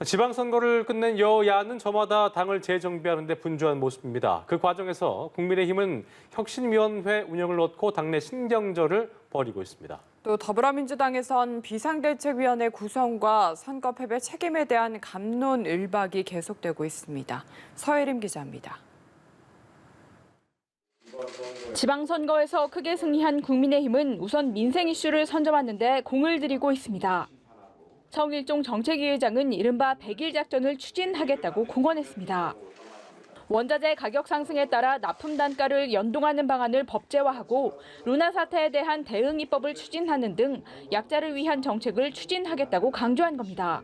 지방선거를 끝낸 여야는 저마다 당을 재정비하는 데 분주한 모습입니다. 그 과정에서 국민의힘은 혁신위원회 운영을 놓고 당내 신경전을 벌이고 있습니다. 또 더불어민주당에선 비상대책위원회 구성과 선거 패배 책임에 대한 갑론을박이 계속되고 있습니다. 서혜림 기자입니다. 지방선거에서 크게 승리한 국민의힘은 우선 민생 이슈를 선점하는데 공을 들이고 있습니다. 성일종 정책위 의장은 이른바 100일 작전을 추진하겠다고 공언했습니다. 원자재 가격 상승에 따라 납품 단가를 연동하는 방안을 법제화하고 루나 사태에 대한 대응 입법을 추진하는 등 약자를 위한 정책을 추진하겠다고 강조한 겁니다.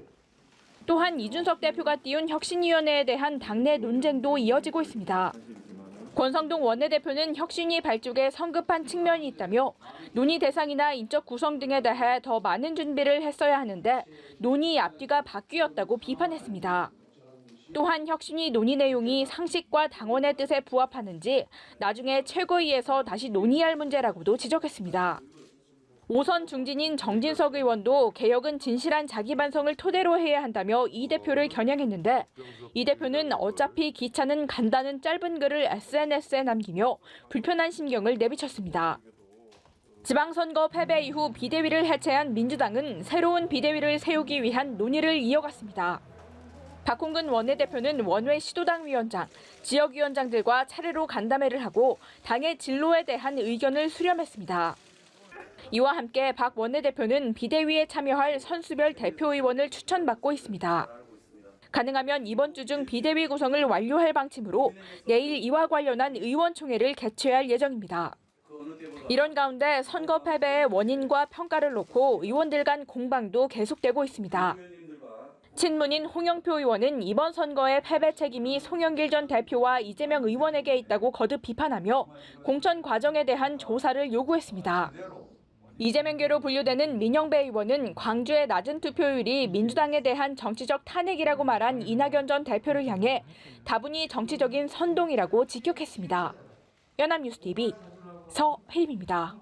또한 이준석 대표가 띄운 혁신위원회에 대한 당내 논쟁도 이어지고 있습니다. 권성동 원내대표는 혁신위 발족에 성급한 측면이 있다며 논의 대상이나 인적 구성 등에 대해 더 많은 준비를 했어야 하는데 논의 앞뒤가 바뀌었다고 비판했습니다. 또한 혁신위 논의 내용이 상식과 당원의 뜻에 부합하는지 나중에 최고위에서 다시 논의할 문제라고도 지적했습니다. 5선 중진인 정진석 의원도 개혁은 진실한 자기 반성을 토대로 해야 한다며 이 대표를 겨냥했는데 이 대표는 어차피 기차는 간다는 짧은 글을 SNS에 남기며 불편한 심경을 내비쳤습니다. 지방선거 패배 이후 비대위를 해체한 민주당은 새로운 비대위를 세우기 위한 논의를 이어갔습니다. 박홍근 원내대표는 원외 시도당 위원장, 지역위원장들과 차례로 간담회를 하고 당의 진로에 대한 의견을 수렴했습니다. 이와 함께 박 원내대표는 비대위에 참여할 선수별 대표의원을 추천받고 있습니다. 가능하면 이번 주 중 비대위 구성을 완료할 방침으로 내일 이와 관련한 의원총회를 개최할 예정입니다. 이런 가운데 선거 패배의 원인과 평가를 놓고 의원들 간 공방도 계속되고 있습니다. 친문인 홍영표 의원은 이번 선거의 패배 책임이 송영길 전 대표와 이재명 의원에게 있다고 거듭 비판하며 공천 과정에 대한 조사를 요구했습니다. 이재명계로 분류되는 민영배 의원은 광주의 낮은 투표율이 민주당에 대한 정치적 탄핵이라고 말한 이낙연 전 대표를 향해 다분히 정치적인 선동이라고 직격했습니다. 연합뉴스TV 서혜림입니다.